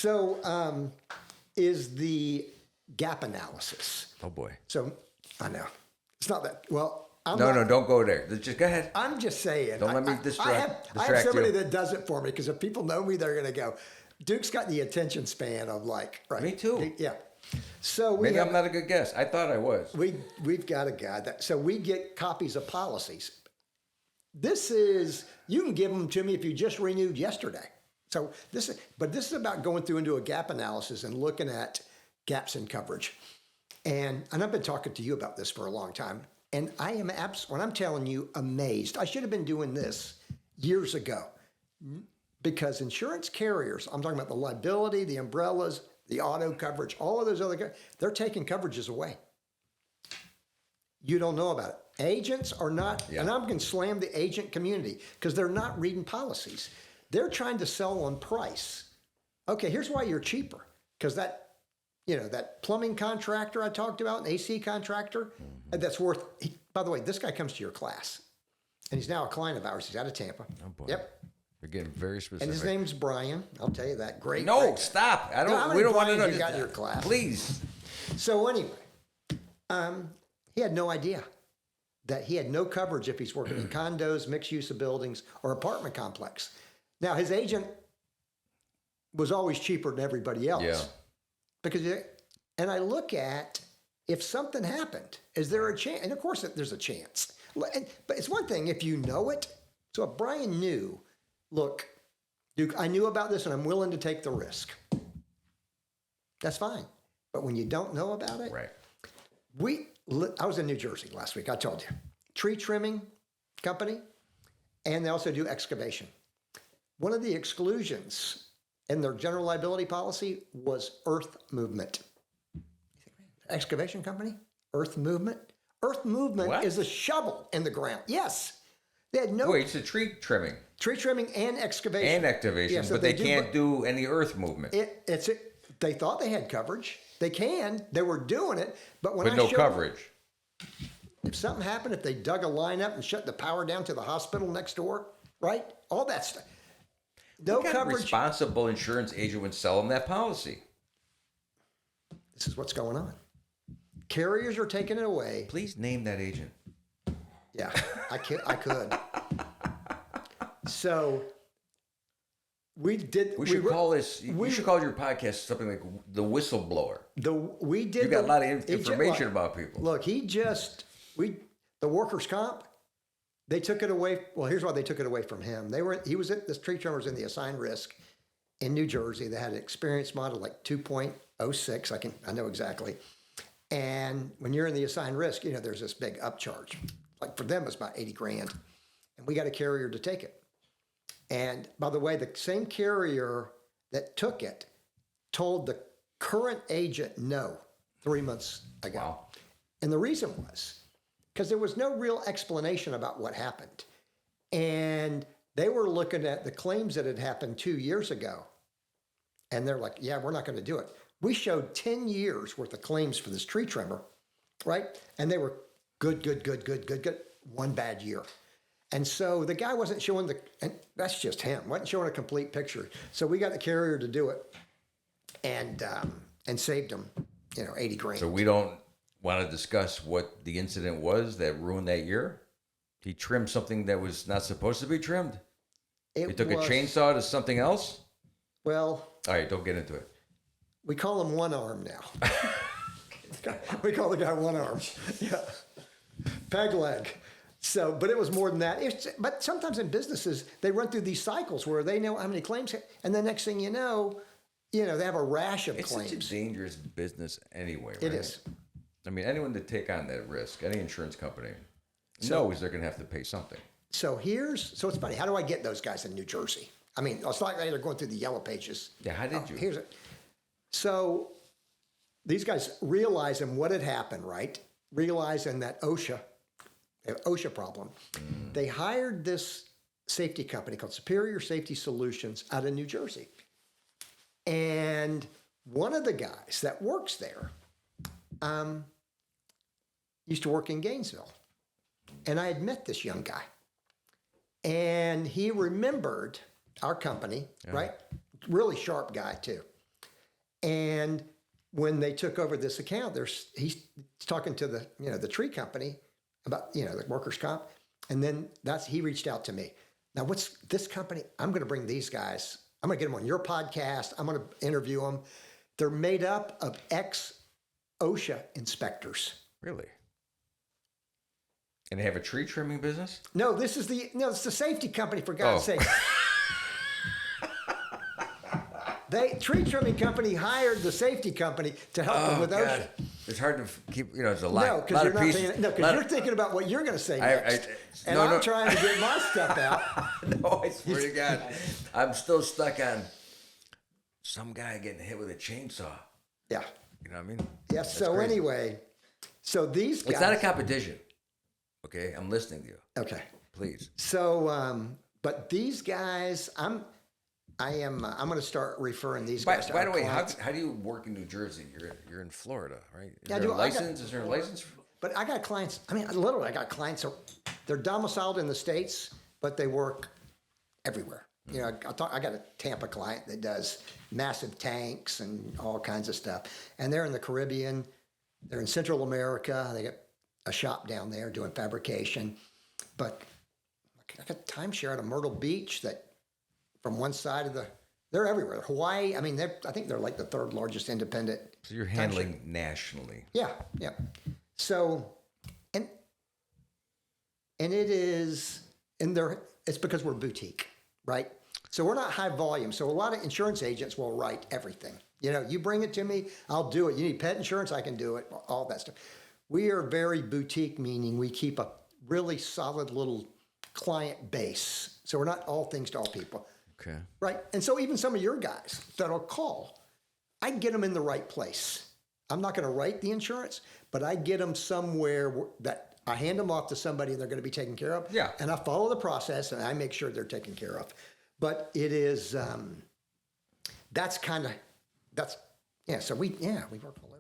So is the gap analysis. Oh, boy. So I know. It's not that. Well, No, don't go there. Just go ahead. I'm just saying. Don't let me distract I have somebody you. that does it for me because if people know me, they're going to go, Duke's got the attention span of like, right. Me too. Yeah. So Maybe I'm not a good guess. I thought I was. We've got a guy that, so we get copies of policies. This is, you can give them to me if you just renewed yesterday. So this is about going through into a gap analysis and looking at gaps in coverage. And I've been talking to you about this for a long time. And I am when I'm telling you, amazed. I should have been doing this years ago because insurance carriers, I'm talking about the liability, the umbrellas, the auto coverage, all of those other, they're taking coverages away. You don't know about it. Agents are not, and I'm going to slam the agent community because they're not reading policies. They're trying to sell on price. Okay, here's why you're cheaper. Because that plumbing contractor I talked about, an AC contractor, that's worth, by the way, this guy comes to your class. And he's now a client of ours. He's out of Tampa. Oh, boy. Yep. You're getting very specific. And his name's Brian. I'll tell you that. Great. No, great. stop. No, we don't want to Brians know. you got in your class. Please. So anyway, he had no idea that he had no coverage if he's working in condos, mixed use of buildings, or apartment complex. Now, his agent was always cheaper than everybody else. Yeah. Because, and I look at, if something happened, is there a chance? And of course, there's a chance. But it's one thing if you know it. So if Brian knew, look, Duke, I knew about this and I'm willing to take the risk. That's fine. But when you don't know about it, Right. I was in New Jersey last week, I told you. Tree trimming company, and they also do excavation. One of the exclusions in their general liability policy was earth movement. Excavation company? Earth movement? Earth movement What? is a shovel in the ground. Yes. They had no Wait, it's a tree trimming. tree trimming and excavation. And activation, Yeah, so but they can't do any earth movement. They thought they had coverage. They can. They were doing it, but when With no coverage. If something happened, if they dug a line up and shut the power down to the hospital next door, right? All that stuff. No What kind of coverage. responsible insurance agent would sell them that policy? This is what's going on. Carriers are taking it away. Please name that agent. Yeah, I could. So we did. We should call this. You should call your podcast something like the whistleblower. We did. You got a lot of information about people. Look, the workers' comp. They took it away. Well, here's why they took it away from him. He was at this tree trimmer was in the assigned risk in New Jersey. They had an experience model like 2.06. I know exactly. And when you're in the assigned risk, there's this big upcharge. Like for them, it's about $80,000, and we got a carrier to take it. And by the way, the same carrier that took it told the current agent no 3 months ago. Wow. And the reason was because there was no real explanation about what happened. And they were looking at the claims that had happened 2 years ago. And they're like, yeah, we're not going to do it. We showed 10 years worth of claims for this tree trimmer, right? And they were good. One bad year. And so the guy wasn't showing and that's just him, wasn't showing a complete picture. So we got the carrier to do it and saved him, $80,000. So we don't want to discuss what the incident was that ruined that year? He trimmed something that was not supposed to be trimmed? He took a chainsaw to something else? Well. All right, don't get into it. We call him One Arm now. We call the guy One Arm. Yeah. Peg leg. So, but it was more than that. But sometimes in businesses, they run through these cycles where they know how many claims, and the next thing you know, they have a rash of claims. It's such a dangerous business anyway, right? It is. I mean, anyone to take on that risk, any insurance company, knows they're going to have to pay something. So it's funny. How do I get those guys in New Jersey? I mean, it's like they're going through the yellow pages. Yeah, how did you? Here's it. So these guys realizing what had happened, right? Realizing that OSHA problem. They hired this safety company called Superior Safety Solutions out of New Jersey. And one of the guys that works there used to work in Gainesville. And I had met this young guy. And he remembered our company, right? Really sharp guy, too. And when they took over this account, he's talking to the tree company about, the workers' comp. And then he reached out to me. Now, what's this company? I'm going to bring these guys. I'm going to get them on your podcast. I'm going to interview them. They're made up of ex-OSHA inspectors. Really? And they have a tree trimming business? No, it's the safety company, for God's sake. Tree trimming company hired the safety company to help them with OSHA. It's hard to keep, it's a lot. No, because you're thinking about what you're going to say next. I'm trying to get my stuff out. No, I swear to God. I'm still stuck on some guy getting hit with a chainsaw. Yeah. You know what I mean? Yes. So crazy. Anyway, these guys. It's not a competition. Okay? I'm listening to you. Okay. Please. So, but these guys, I'm going to start referring these guys to By the way, how do you work in New Jersey? You're in Florida, right? Is there a license? Is there a license? But I got clients. I mean, literally, I got clients. They're domiciled in the States, but they work everywhere. I got a Tampa client that does massive tanks and all kinds of stuff, and they're in the Caribbean. They're in Central America. They got a shop down there doing fabrication, but I got timeshare out of Myrtle Beach that. From one side of they're everywhere. Hawaii, I mean, I think they're like the third largest independent. So you're handling nationally. Yeah. So, and it is, it's because we're boutique, right? So we're not high volume. So a lot of insurance agents will write everything. You bring it to me, I'll do it. You need pet insurance, I can do it, all that stuff. We are very boutique, meaning we keep a really solid little client base. So we're not all things to all people. Okay. Right. And so even some of your guys that'll call, I get them in the right place. I'm not going to write the insurance, but I get them somewhere that I hand them off to somebody and they're going to be taken care of. Yeah. And I follow the process and I make sure they're taken care of. But it is, so we work all